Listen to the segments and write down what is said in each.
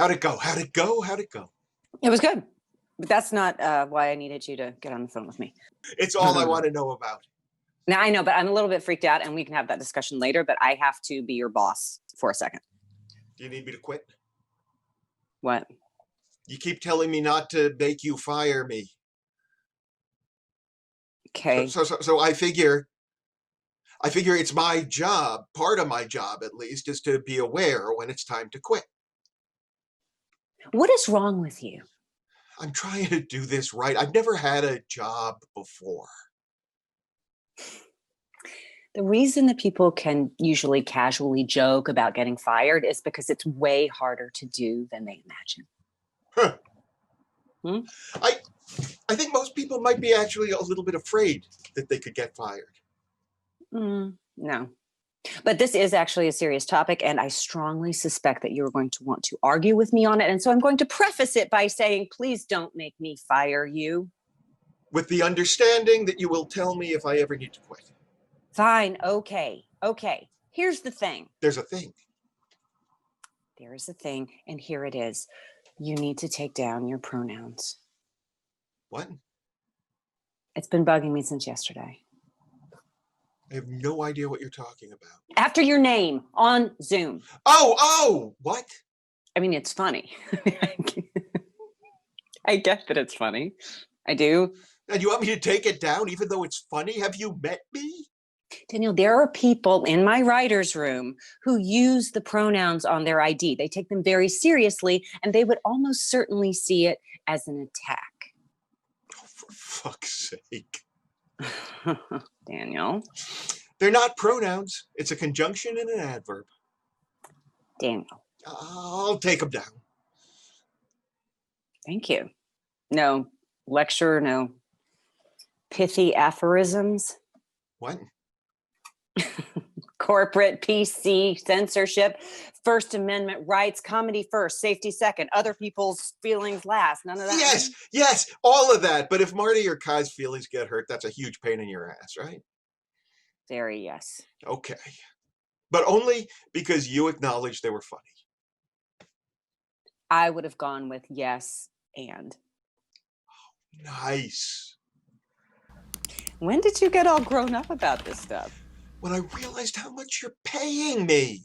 How'd it go? How'd it go? How'd it go? It was good. But that's not why I needed you to get on the phone with me. It's all I want to know about. Now, I know, but I'm a little bit freaked out, and we can have that discussion later, but I have to be your boss for a second. Do you need me to quit? What? You keep telling me not to make you fire me. Okay. So I figure it's my job, part of my job at least, is to be aware when it's time to quit. What is wrong with you? I'm trying to do this right. I've never had a job before. The reason that people can usually casually joke about getting fired is because it's way harder to do than they imagine. Huh. I think most people might be actually a little bit afraid that they could get fired. No. But this is actually a serious topic, and I strongly suspect that you're going to want to argue with me on it. And so I'm going to preface it by saying, please don't make me fire you. With the understanding that you will tell me if I ever need to quit. Fine. Okay. Here's the thing. There's a thing. There is a thing, and here it is. You need to take down your pronouns. What? It's been bugging me since yesterday. I have no idea what you're talking about. After your name on Zoom. Oh, what? I mean, it's funny. I get that it's funny. I do. And you want me to take it down even though it's funny? Have you met me? Daniel, there are people in my writer's room who use the pronouns on their ID. They take them very seriously, and they would almost certainly see it as an attack. Oh, for fuck's sake. Daniel. They're not pronouns. It's a conjunction and an adverb. Daniel. I'll take them down. Thank you. No lecture, no pithy aphorisms. What? Corporate PC censorship, First Amendment rights, comedy first, safety second, other people's feelings last. None of that. Yes, all of that. But if Marty or Kai's feelings get hurt, that's a huge pain in your ass, right? Very yes. Okay. But only because you acknowledged they were funny. I would have gone with yes and. Oh, nice. When did you get all grown up about this stuff? When I realized how much you're paying me.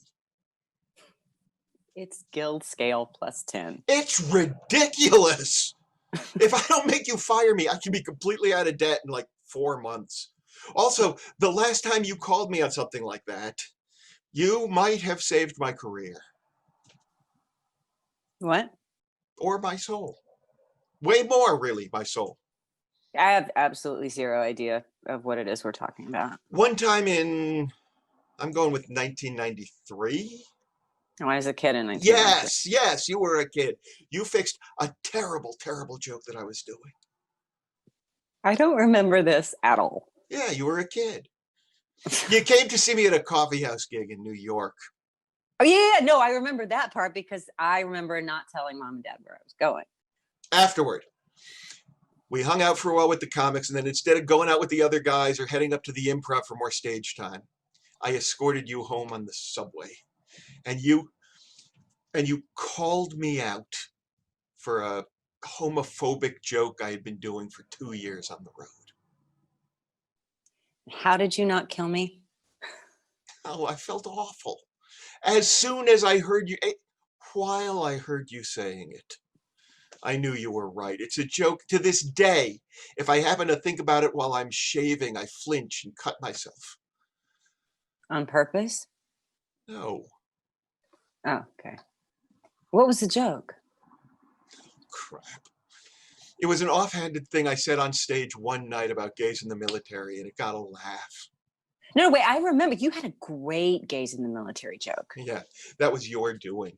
It's guild scale plus 10. It's ridiculous. If I don't make you fire me, I can be completely out of debt in like 4 months. Also, the last time you called me on something like that, you might have saved my career. What? Or my soul. Way more, really, my soul. I have absolutely zero idea of what it is we're talking about. One time I'm going with 1993. Oh, I was a kid in 1993. Yes, you were a kid. You fixed a terrible, terrible joke that I was doing. I don't remember this at all. Yeah, you were a kid. You came to see me at a coffee house gig in New York. Oh, yeah, no, I remember that part because I remember not telling mom and dad where I was going. Afterward, we hung out for a while with the comics, and then instead of going out with the other guys or heading up to the Improv for more stage time, I escorted you home on the subway. And you called me out for a homophobic joke I had been doing for 2 years on the road. How did you not kill me? Oh, I felt awful. As soon as I heard you, while I heard you saying it, I knew you were right. It's a joke to this day. If I happen to think about it while I'm shaving, I flinch and cut myself. On purpose? No. Oh, okay. What was the joke? Crap. It was an offhanded thing I said on stage one night about gays in the military, and it got a laugh. No, wait, I remember. You had a great gays in the military joke. Yeah, that was your doing.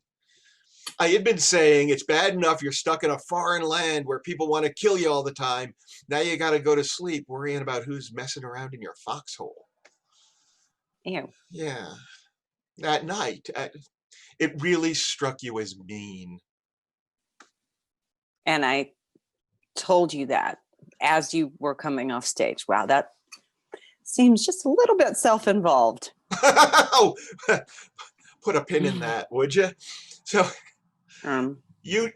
I had been saying it's bad enough you're stuck in a foreign land where people want to kill you all the time. Now you got to go to sleep worrying about who's messing around in your foxhole. Ew. Yeah. That night, it really struck you as mean. And I told you that as you were coming off stage. Wow, that seems just a little bit self-involved. Oh, put a pin in that, would you? So, You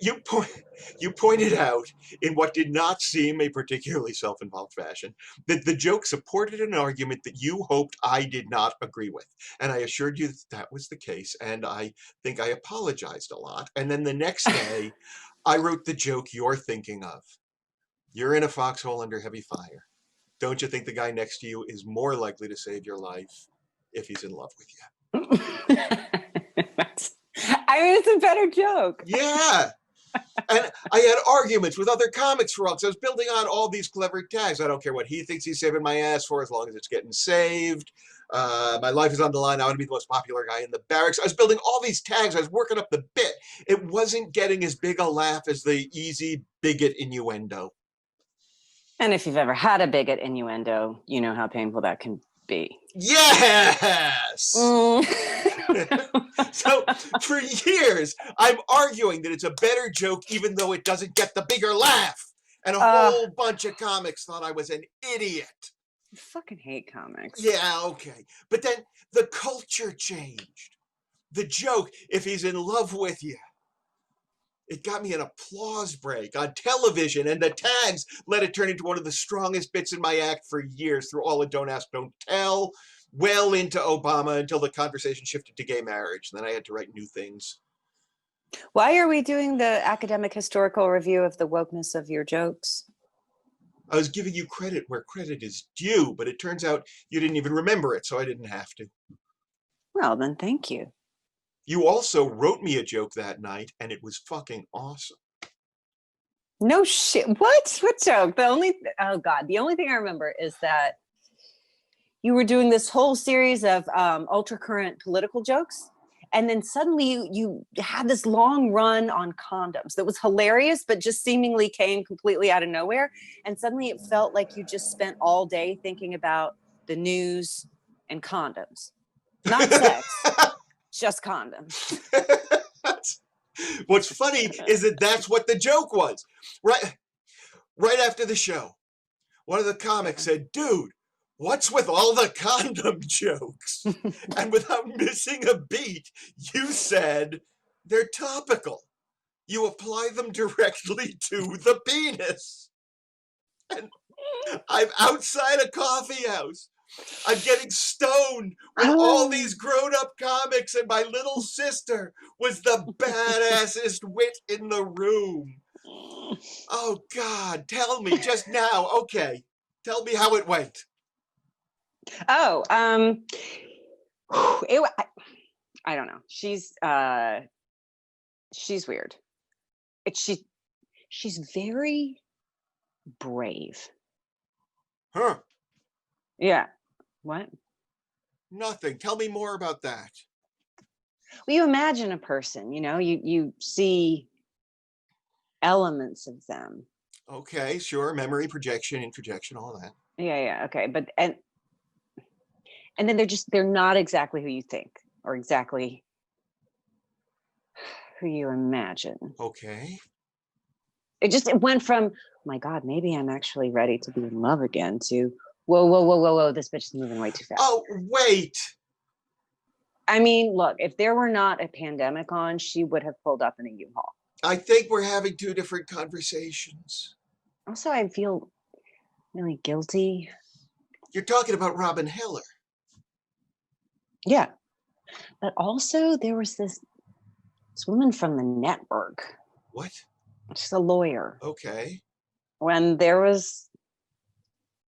pointed out, in what did not seem a particularly self-involved fashion, that the joke supported an argument that you hoped I did not agree with. And I assured you that that was the case, and I think I apologized a lot. And then the next day, I wrote the joke you're thinking of. You're in a foxhole under heavy fire. Don't you think the guy next to you is more likely to save your life if he's in love with you? I mean, it's a better joke. Yeah. And I had arguments with other comics for months. I was building on all these clever tags. I don't care what he thinks he's saving my ass for, as long as it's getting saved. My life is on the line. I want to be the most popular guy in the barracks. I was building all these tags. I was working up the bit. It wasn't getting as big a laugh as the easy bigot innuendo. And if you've ever had a bigot innuendo, you know how painful that can be. Yes! So for years, I'm arguing that it's a better joke even though it doesn't get the bigger laugh. And a whole bunch of comics thought I was an idiot. I fucking hate comics. Yeah, okay. But then the culture changed. The joke, if he's in love with you, it got me an applause break on television, and the tags let it turn into one of the strongest bits in my act for years, through all of Don't Ask, Don't Tell, well into Obama, until the conversation shifted to gay marriage. Then I had to write new things. Why are we doing the academic historical review of the wokeness of your jokes? I was giving you credit where credit is due, but it turns out you didn't even remember it, so I didn't have to. Well, then thank you. You also wrote me a joke that night, and it was fucking awesome. No shit. What? What joke? Oh God, the only thing I remember is that you were doing this whole series of ultra current political jokes. And then suddenly you had this long run on condoms that was hilarious, but just seemingly came completely out of nowhere. And suddenly it felt like you just spent all day thinking about the news and condoms. Not sex, just condoms. What's funny is that that's what the joke was. Right after the show, one of the comics said, "Dude, what's with all the condom jokes?" And without missing a beat, you said, "They're topical. You apply them directly to the penis." And I'm outside a coffee house. I'm getting stoned with all these grown-up comics, and my little sister was the badassest wit in the room. Oh, God, tell me just now. Okay, tell me how it went. Oh, I don't know. She's weird. She's very brave. Huh? Yeah. What? Nothing. Tell me more about that. Well, you imagine a person, you see elements of them. Okay, sure. Memory, projection, introjection, all that. Yeah. Okay. But, and then they're not exactly who you think or exactly who you imagine. Okay. It went from, oh my God, maybe I'm actually ready to be in love again, to whoa, this bitch is moving way too fast. Oh, wait. I mean, look, if there were not a pandemic on, she would have pulled up in a U-Haul. I think we're having two different conversations. Also, I feel really guilty. You're talking about Robin Heller. Yeah. But also there was this woman from the network. What? She's a lawyer. Okay. When there was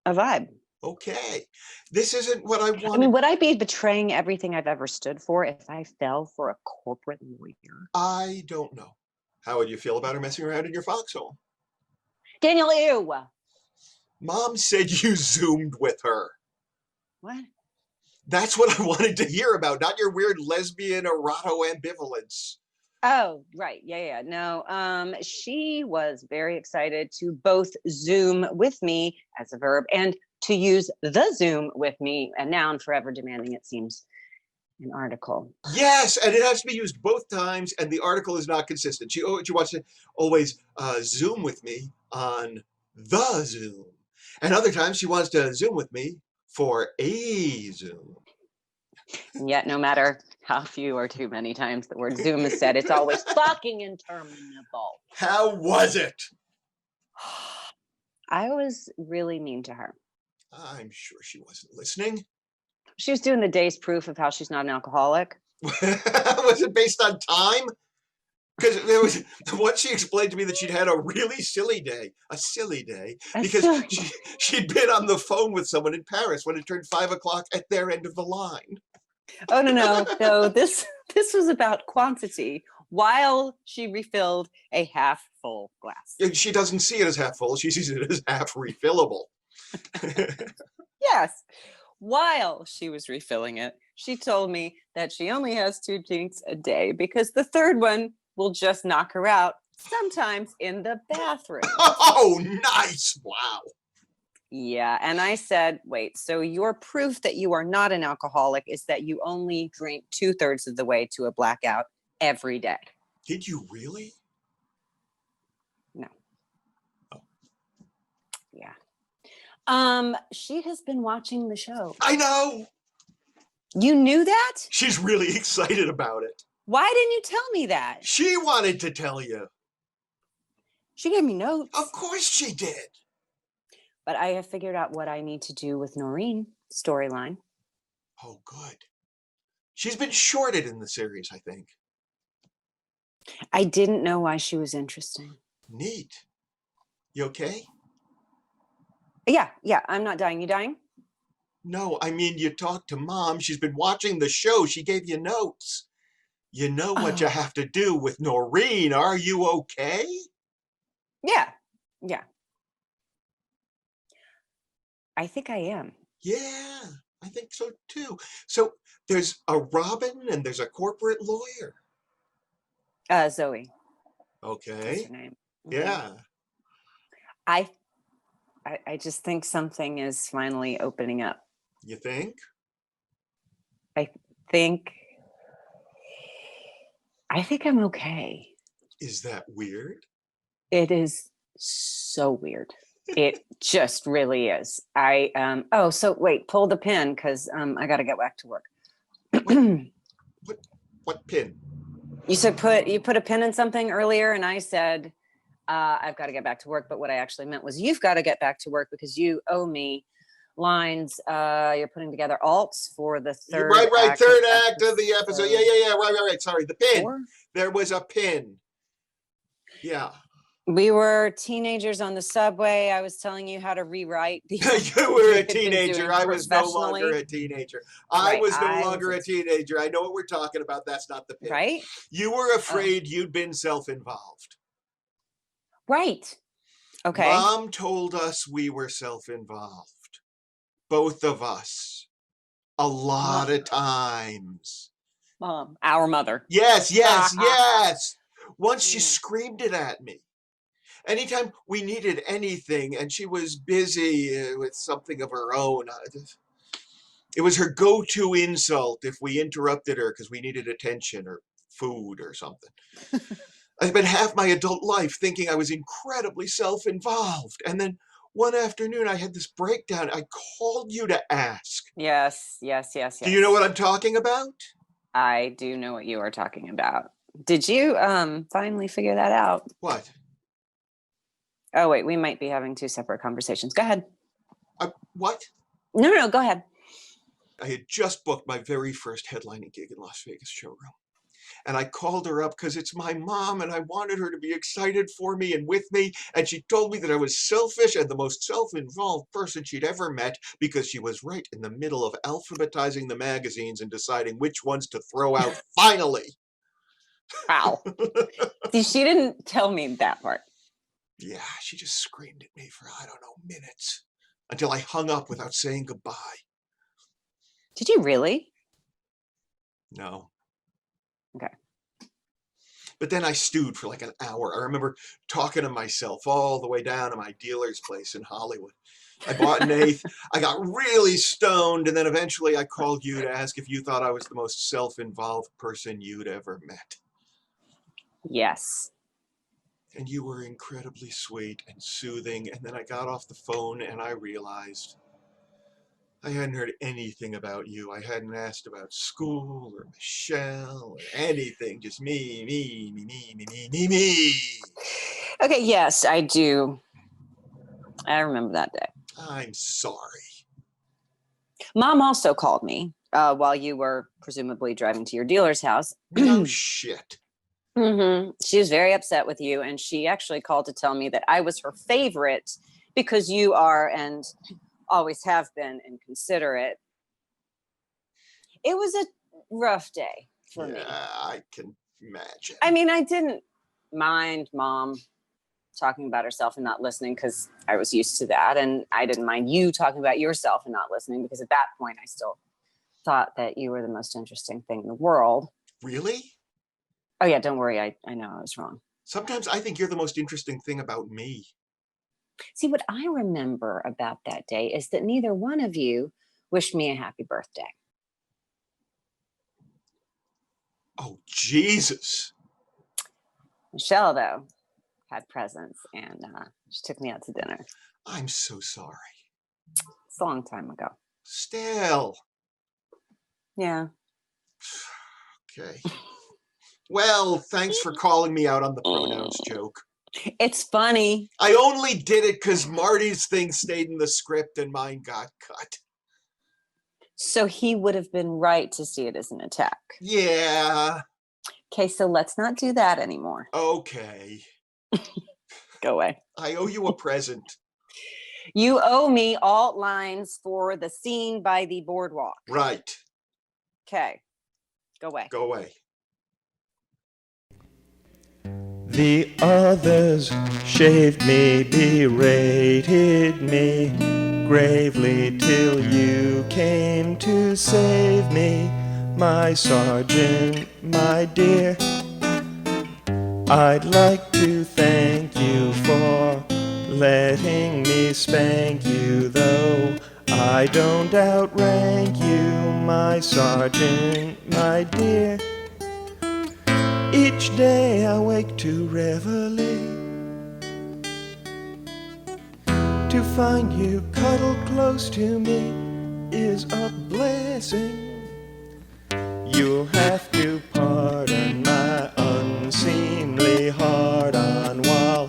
a vibe. Okay. This isn't what I wanted. I mean, would I be betraying everything I've ever stood for if I fell for a corporate lawyer? I don't know. How would you feel about her messing around in your foxhole? Daniel, ew. Mom said you Zoomed with her. What? That's what I wanted to hear about, not your weird lesbian eroto ambivalence. Oh, right. Yeah. No, she was very excited to both Zoom with me as a verb and to use the Zoom with me, a noun, forever demanding, it seems, an article. Yes, and it has to be used both times, and the article is not consistent. She wants to always Zoom with me on the Zoom. And other times she wants to Zoom with me for a Zoom. And yet, no matter how few or too many times the word Zoom is said, it's always fucking interminable. How was it? I was really mean to her. I'm sure she wasn't listening. She was doing the day's proof of how she's not an alcoholic. Was it based on time? Because there was once she explained to me that she'd had a really silly day, because she'd been on the phone with someone in Paris when it turned 5 o'clock at their end of the line. Oh no! This was about quantity. While she refilled a half full glass. She doesn't see it as half full; she sees it as half refillable. Yes. While she was refilling it, she told me that she only has 2 drinks a day because the third one will just knock her out, sometimes in the bathroom. Oh, nice. Wow. Yeah. And I said, wait, so your proof that you are not an alcoholic is that you only drink 2/3 of the way to a blackout every day. Did you really? No. Oh. Yeah. She has been watching the show. I know. You knew that? She's really excited about it. Why didn't you tell me that? She wanted to tell you. She gave me notes. Of course she did. But I have figured out what I need to do with Noreen storyline. Oh, good. She's been shorted in the series, I think. I didn't know why she was interesting. Neat. You okay? Yeah. I'm not dying. You dying? No, I mean, you talked to Mom. She's been watching the show. She gave you notes. You know what you have to do with Noreen. Are you okay? Yeah. I think I am. Yeah, I think so too. So there's a Robin and there's a corporate lawyer. Zoe. Okay. That's her name. Yeah. I just think something is finally opening up. You think? I think I'm okay. Is that weird? It is so weird. It just really is. So wait, pull the pin because I got to get back to work. What pin? You said you put a pin in something earlier, and I said I've got to get back to work. But what I actually meant was you've got to get back to work because you owe me lines. You're putting together alts for the third. Right. Third act of the episode. Yeah. Right. Sorry, the pin. 4? There was a pin. Yeah. We were teenagers on the subway. I was telling you how to rewrite. You were a teenager. I was no longer a teenager. I was no longer a teenager. I know what we're talking about. That's not the pin. Right? You were afraid you'd been self-involved. Right. Okay. Mom told us we were self-involved. Both of us. A lot of times. Mom. Our mother. Yes. Once she screamed it at me. Anytime we needed anything and she was busy with something of her own, it was her go-to insult if we interrupted her because we needed attention or food or something. I spent half my adult life thinking I was incredibly self-involved. And then one afternoon I had this breakdown. I called you to ask. Yes. Do you know what I'm talking about? I do know what you are talking about. Did you finally figure that out? What? Oh, wait, we might be having 2 separate conversations. Go ahead. What? No, go ahead. I had just booked my very first headlining gig in Las Vegas showroom. And I called her up because it's my mom and I wanted her to be excited for me and with me. And she told me that I was selfish and the most self-involved person she'd ever met because she was right in the middle of alphabetizing the magazines and deciding which ones to throw out finally. Wow. See, she didn't tell me that part. Yeah, she just screamed at me for, I don't know, minutes until I hung up without saying goodbye. Did you really? No. Okay. But then I stewed for like an hour. I remember talking to myself all the way down to my dealer's place in Hollywood. I bought an eighth. I got really stoned, and then eventually I called you to ask if you thought I was the most self-involved person you'd ever met. Yes. And you were incredibly sweet and soothing. And then I got off the phone and I realized I hadn't heard anything about you. I hadn't asked about school or Michelle or anything. Just me. Okay, yes, I do. I remember that day. I'm sorry. Mom also called me while you were presumably driving to your dealer's house. No shit. She was very upset with you, and she actually called to tell me that I was her favorite because you are and always have been inconsiderate. It was a rough day for me. I can imagine. I mean, I didn't mind Mom talking about herself and not listening because I was used to that. And I didn't mind you talking about yourself and not listening because at that point I still thought that you were the most interesting thing in the world. Really? Oh yeah, don't worry. I know I was wrong. Sometimes I think you're the most interesting thing about me. See, what I remember about that day is that neither one of you wished me a happy birthday. Oh, Jesus. Michelle, though, had presents and she took me out to dinner. I'm so sorry. It's a long time ago. Still. Yeah. Okay. Well, thanks for calling me out on the pronouns joke. It's funny. I only did it because Marty's thing stayed in the script and mine got cut. So he would have been right to see it as an attack. Yeah. Okay, so let's not do that anymore. Okay. Go away. I owe you a present. You owe me alt lines for the scene by the boardwalk. Right. Okay. Go away. Go away. The others shaved me, berated me gravely till you came to save me, my sergeant, my dear. I'd like to thank you for letting me spank you, though I don't outrank you, my sergeant, my dear. Each day I wake to reveille, to find you cuddled close to me is a blessing. You'll have to pardon my unseemly hard-on while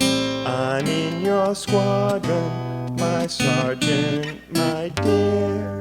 I'm in your squadron, my sergeant, my dear.